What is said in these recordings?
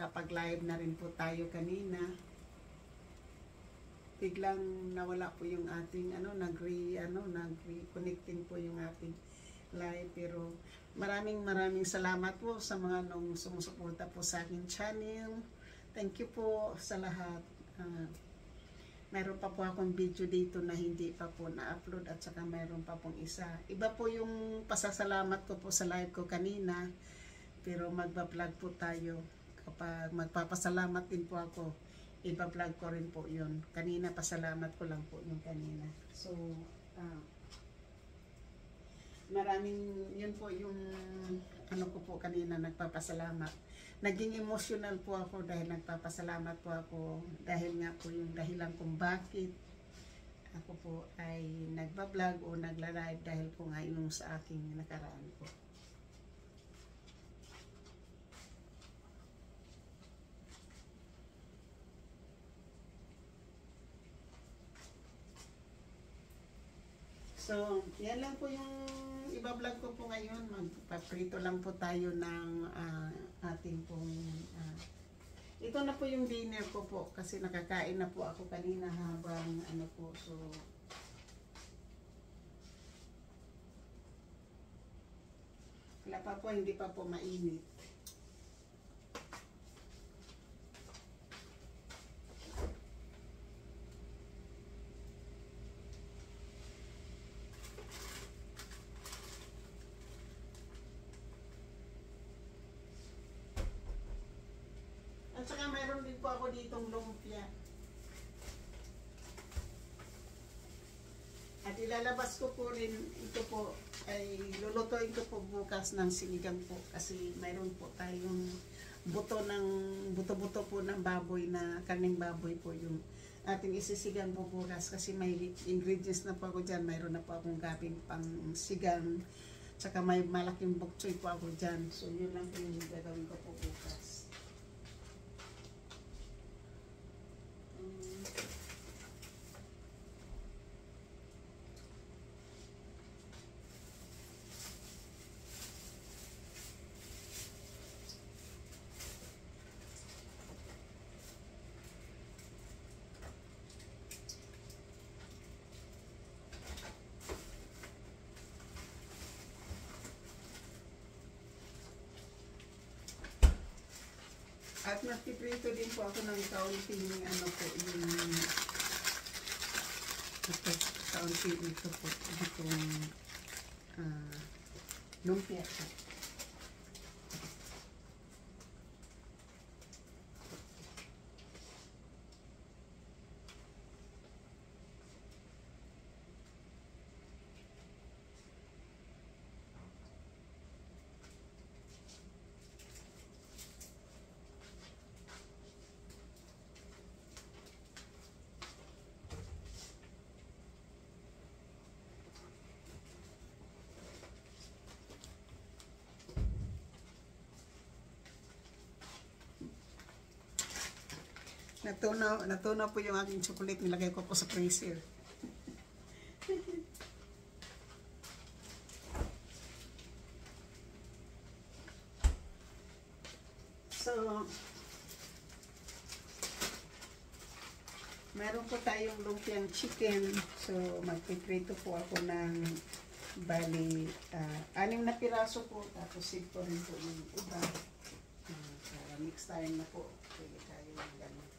nakapag-live na rin po tayo kanina. Biglang nawala po yung ating nag-reconnecting po yung ating live, pero maraming salamat po sa mga nung sumusuporta po sa aking channel. Thank you po sa lahat. Mayroon pa po akong video dito na hindi pa po na-upload, at saka mayroon pa pong isa. Iba po yung pasasalamat ko po sa live ko kanina, pero magba-vlog po tayo. Kapag magpapasalamat din po ako, iba-vlog ko rin po yun. Kanina, pasalamat ko lang po yung kanina. So, yun po yung ko po kanina, nagpapasalamat. Naging emotional po ako dahil nagpapasalamat po ako, dahil nga po yung dahilan kung bakit ako po ay nagba-vlog o nagla-live, dahil po nga yung sa aking nakaraan po. So, yan lang po yung iba-vlog ko po ngayon. Magpaprito lang po tayo ng ating pong ito na po yung dinner ko po, kasi nakakain na po ako kanina habang so wala pa po, hindi pa po mainit. At saka mayroon din po ako ditong lumpia. At ilalabas ko po rin, ito po, ay lulutuin ko po bukas ng sinigang po. Kasi mayroon po tayong buto-buto po ng baboy, na karneng baboy po yung ating isisigang po bukas. Kasi may ingredients na po ako dyan. Mayroon na po akong gabing pang sigang. Tsaka may malaking bok choy po ako dyan. So yun lang po yung gagawin ko po bukas. At nagpiprito din po ako ng kaunting yung kaunting ito po, itong lumpia po. Natunaw po yung aking chocolate, nilagay ko po sa freezer. So, meron po tayong lumpiang chicken. So, magpiprito po ako ng bali 6 na piraso po. Tapos sigpo rin po yung iba. Para mix tayo na po. Pwede tayo ng ganun.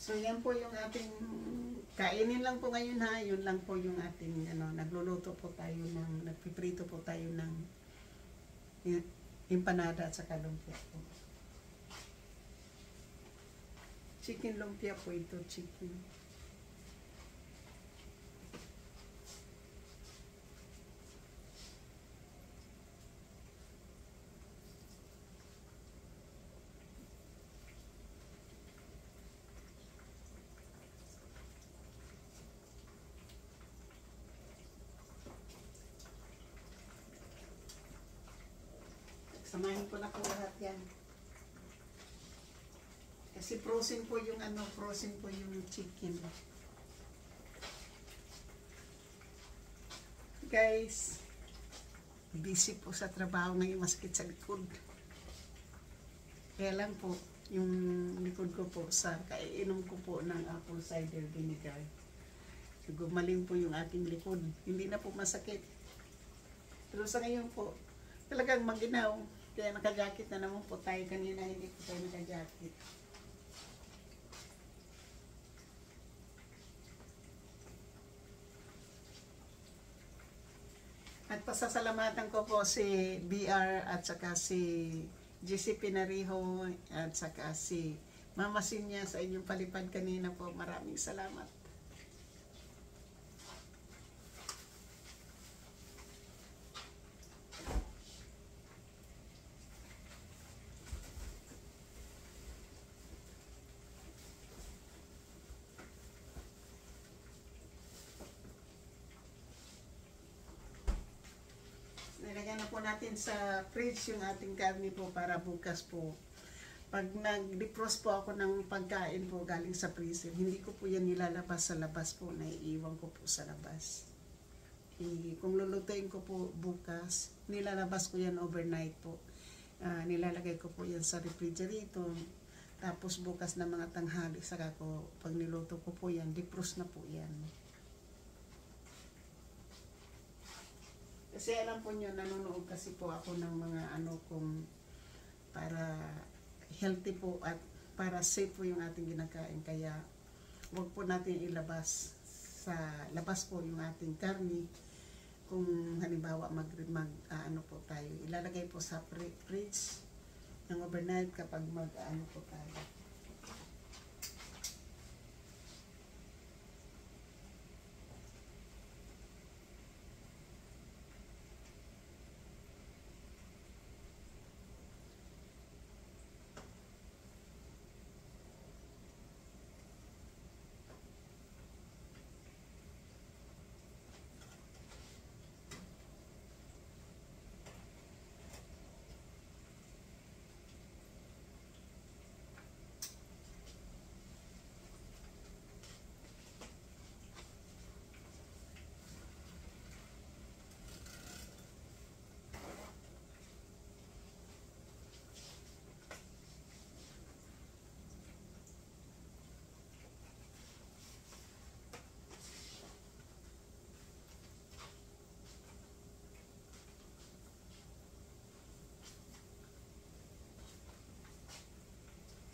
So, yan po yung ating kainin lang po ngayon ha. Yun lang po yung ating nagluluto po tayo ng, nagpiprito po tayo ng empanada at saka lumpia po. Chicken lumpia po ito, chicken. Samahin ko na po lahat yan. Kasi frozen po yung frozen po yung chicken. Guys, busy po sa trabaho ngayon, masakit sa likod. Kaya lang po, yung likod ko po sa kaiinom ko po ng apple cider vinegar. So, gumaling po yung aking likod. Hindi na po masakit. Pero sa ngayon po, talagang maginaw. Kaya naka-jacket na naman po tayo kanina, hindi po tayo naka-jacket. At pasasalamatan ko po si BR at saka si GC Pinariho at saka si Mama Sinya sa inyong palipad kanina po. Maraming salamat. Nilagyan na po natin sa fridge yung ating karne po para bukas po. Pag nag-defrost po ako ng pagkain po galing sa freezer, hindi ko po yan nilalabas sa labas po, naiiwan ko po sa labas. Kung lulutuin ko po bukas, nilalabas ko yan overnight po. Nilalagay ko po yan sa refrigerator. Tapos bukas na mga tanghali, saka ko, pag niluto ko po yan, defrost na po yan. Kasi alam po nyo, nanonood kasi po ako ng mga kung para healthy po at para safe po yung ating ginakain. Kaya huwag po natin ilabas sa labas po yung ating karni. Kung halimbawa po tayo, ilalagay po sa fridge ng overnight kapag po tayo.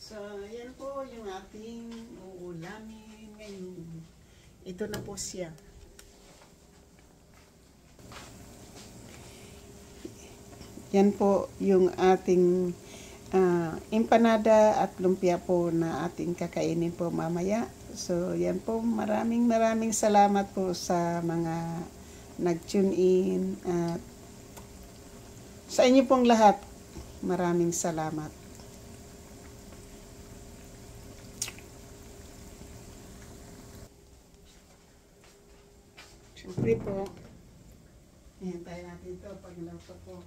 So, yan po yung ating uulamin ngayon. Ito na po siya. Yan po yung ating empanada at lumpia po na ating kakainin po mamaya. So, yan po. Maraming salamat po sa mga nag-tune in. At sa inyo pong lahat, maraming salamat. Siyempre po, hintay natin ito pag niluto po.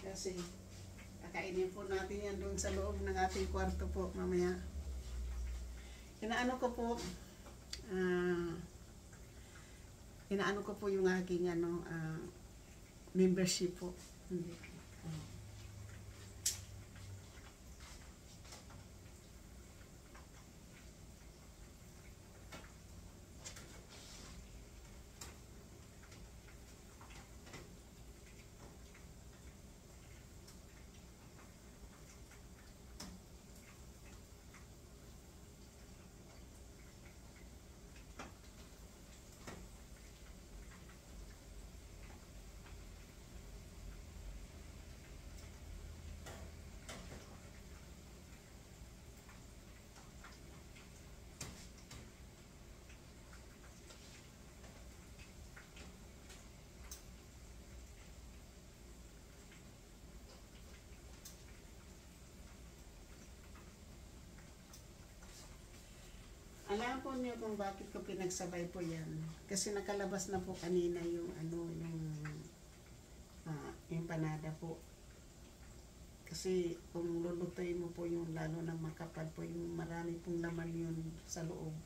Kasi, kakainin po natin yan doon sa loob ng ating kwarto po mamaya. Inaano ko po yung aking membership po. Alam po niyo kung bakit ko pinagsabay po yan. Kasi nakalabas na po kanina yung empanada po. Kasi kung lulutuin mo po yung lalo na makapal po, yung marami pong laman yun sa loob.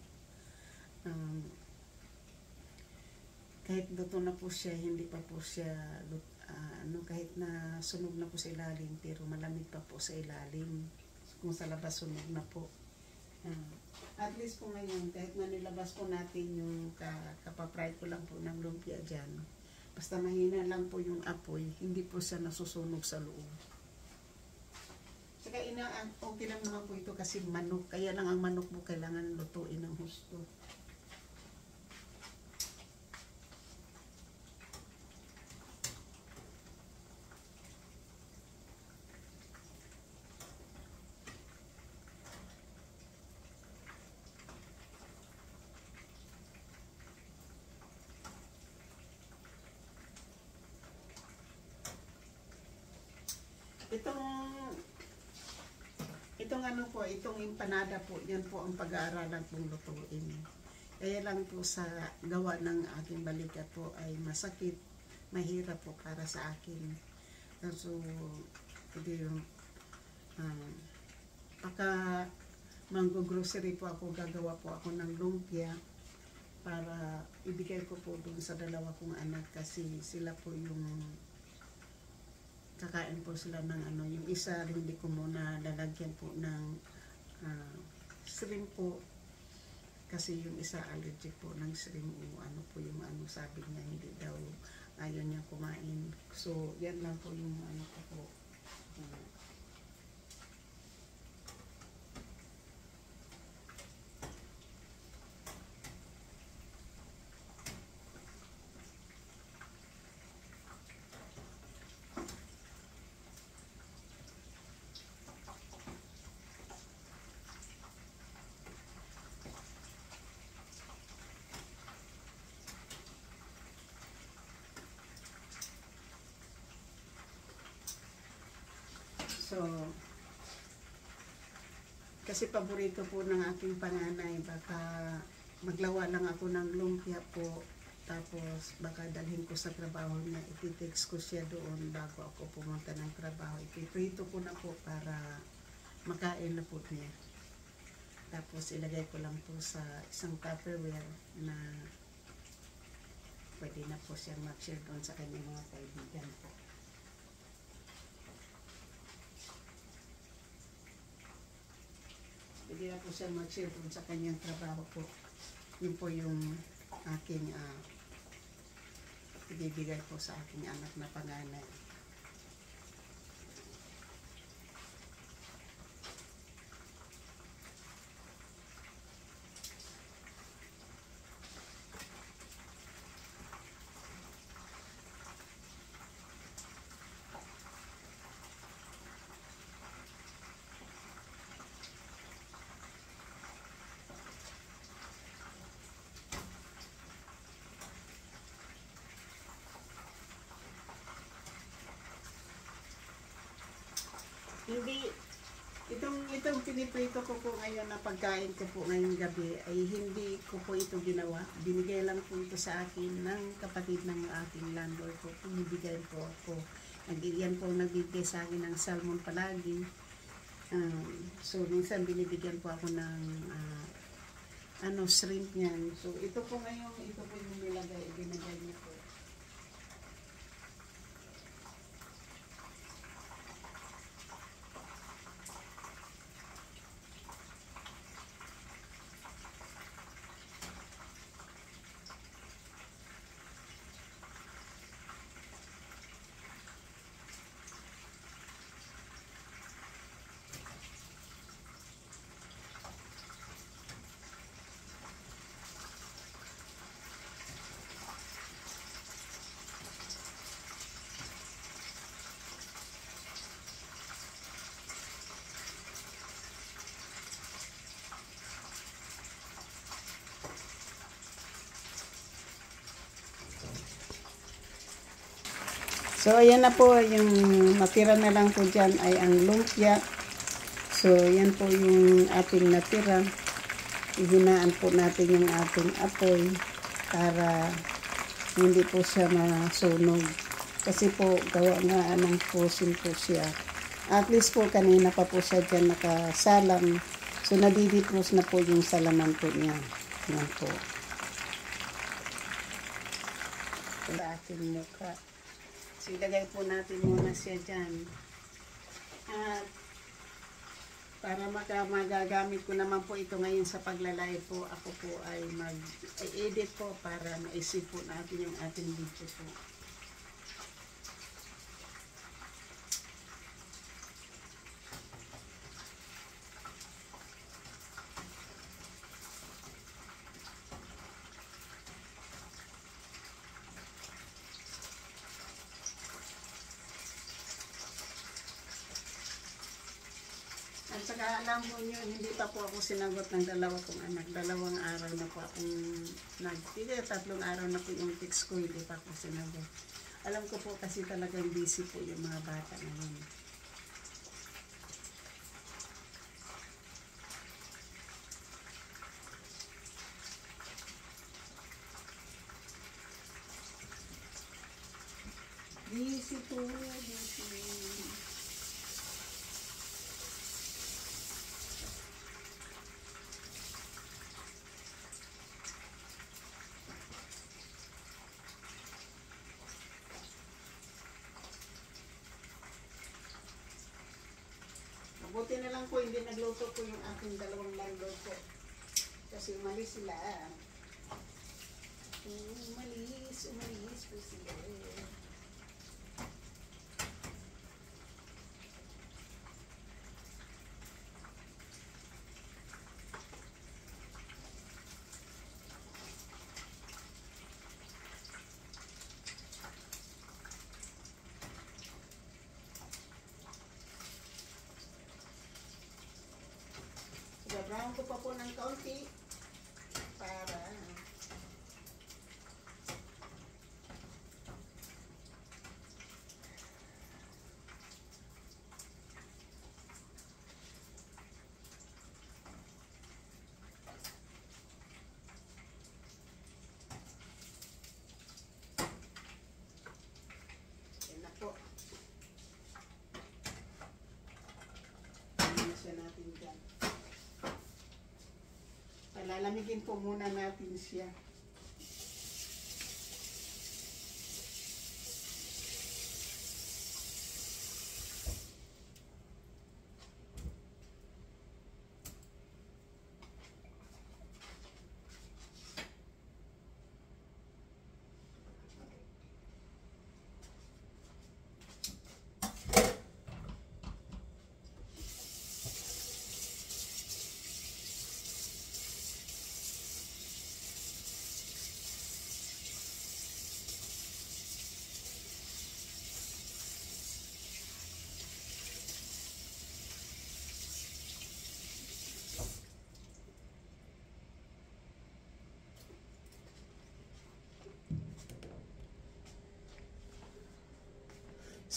Kahit luto na po siya, hindi pa po siya kahit na sunog na po sa ilalim, pero malamig pa po sa ilalim. Kung sa labas sunog na po. At least po ngayon, kahit na nilabas po natin yung kapapry ko lang po ng lumpia dyan, basta mahina lang po yung apoy, hindi po siya nasusunog sa loob. Saka okay lang naman po ito kasi manok, kaya lang ang manok mo kailangan lutuin ng husto. Itong empanada po, yan po ang pag-aaralan pong lutuin. Kaya lang po sa gawa ng aking balikat po ay masakit, mahirap po para sa akin. So, hindi yung pagka manggo-grocery po ako, gagawa po ako ng lumpia para ibigay ko po dun sa dalawa kong anak kasi sila po yung kakain po sila ng yung isa hindi ko muna lalagyan po ng shrimp po kasi yung isa allergic po ng shrimp o po yung sabi niya hindi daw ayaw niya kumain, so yan lang po yung ko po. So, kasi paborito po ng aking panganay, baka maglawa lang ako ng lumpia po, tapos baka dalhin ko sa trabaho niya, ititext ko siya doon bago ako pumunta ng trabaho. Ipiprito ko na po para makain na po niya. Tapos ilagay ko lang po sa isang Tupperware na pwede na po siyang mag-share doon sa kanyang mga kaibigan po. Hindi na po siya mag-share dun sa kanyang trabaho po. Yun po yung aking ibibigay po sa aking anak na panganay. Hindi, itong piniprito ko po ngayon na pagkain ko po ngayong gabi ay hindi ko po ito ginawa. Binigay lang po ito sa akin ng kapatid ng aking landlord po. Binibigay po ako. Yan po nagbibigay sa akin ng salmon palagi. So minsan binibigyan po ako ng shrimp niyan. So ito po ngayon, ito po yung binigay niya po. So, ayan na po, yung natira na lang po dyan ay ang lumpia. So, yan po yung ating natira. Ihinaan po natin yung ating apoy para hindi po siya masunog. Kasi po, gawa nga ng frozen po siya. At least po kanina pa po siya dyan nakasalang. So nadidipros na po yung salaman po niya. Yan po. Sa aking mukha. So ilagay po natin muna siya dyan. At para magagamit ko naman po ito ngayon sa paglalay po, ako po ay mag-edit po para maisip po natin yung ating video po. At saka alam mo nyo, hindi pa po ako sinagot ng dalawa kong anak. 2 araw na po akong nagpili. 3 araw na po yung text ko, hindi pa ako sinagot. Alam ko po kasi talagang busy po yung mga bata ngayon. Busy po, busy. Buti na lang po, hindi nagluto po yung aking 2 landlord po. Kasi umalis sila. Umalis po sila. Brown ko pa po ng kaunti para yan na po. Siya natin dyan. Lalamigin po muna natin siya.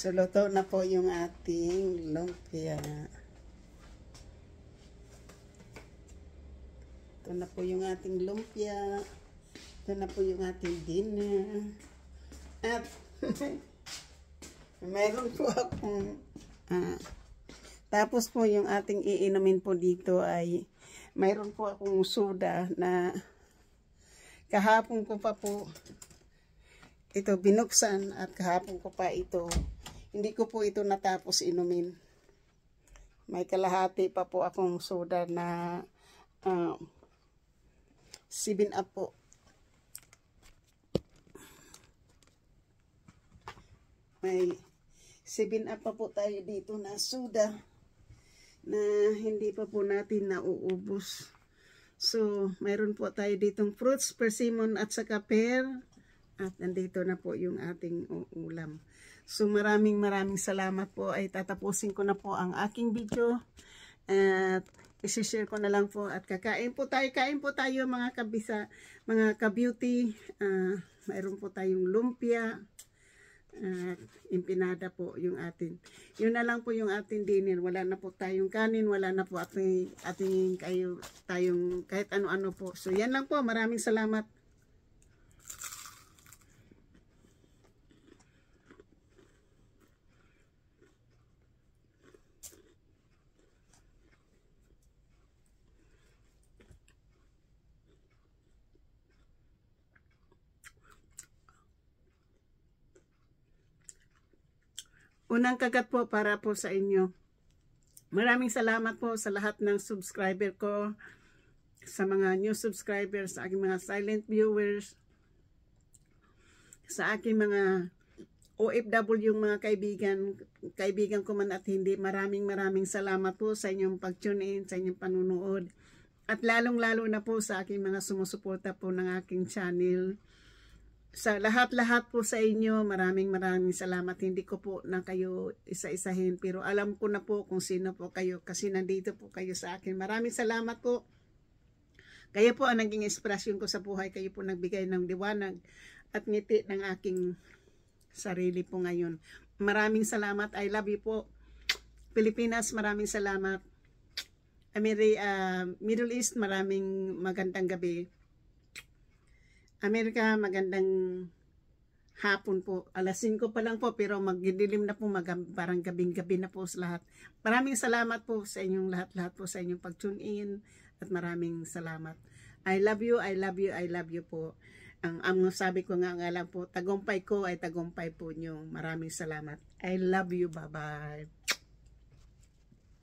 So, luto na po yung ating lumpia. Ito na po yung ating lumpia. Ito na po yung ating dinner. At, meron po akong, tapos po yung ating iinumin po dito ay, mayroon po akong soda na kahapon ko pa po ito binuksan at kahapon ko pa ito. Hindi ko po ito natapos inumin. May kalahati pa po akong soda na 7-Up po. May 7-Up pa po tayo dito na soda na hindi pa po natin nauubos. So, mayroon po tayo ditong fruits, persimmon at saka pear. At nandito na po yung ating ulam. So maraming salamat po. Ay tatapusin ko na po ang aking video. At isi-share ko na lang po. At kakain po tayo. Kain po tayo mga kabisa, mga ka-beauty. Mayroon po tayong lumpia. Empanada po yung atin. Yun na lang po yung ating dinner. Wala na po tayong kanin. Wala na po ating tayong kahit ano-ano po. So yan lang po. Maraming salamat. unang kagat po para po sa inyo. Maraming salamat po sa lahat ng subscriber ko, sa mga new subscribers, sa aking mga silent viewers, sa aking mga OFW, yung mga kaibigan ko man at hindi. Maraming salamat po sa inyong pag-tune in, sa inyong panunood. At lalong-lalo na po sa aking mga sumusuporta po ng aking channel. Sa lahat-lahat po sa inyo, maraming salamat. Hindi ko po na kayo isa-isahin, pero alam ko na po kung sino po kayo kasi nandito po kayo sa akin. Maraming salamat po. Kayo po ang naging inspirasyon ko sa buhay. Kayo po nagbigay ng liwanag at ngiti ng aking sarili po ngayon. Maraming salamat. I love you po. Pilipinas, maraming salamat. Middle East, maraming magandang gabi. Amerika, magandang hapon po. Alas 5 pa lang po, pero magdilim na po, parang gabing-gabi na po sa lahat. Maraming salamat po sa inyong lahat po sa inyong pag-tune in at maraming salamat. I love you, I love you, I love you po. Ang sabi ko nga lang po, tagumpay ko ay tagumpay po nyo. Maraming salamat. I love you. Bye-bye.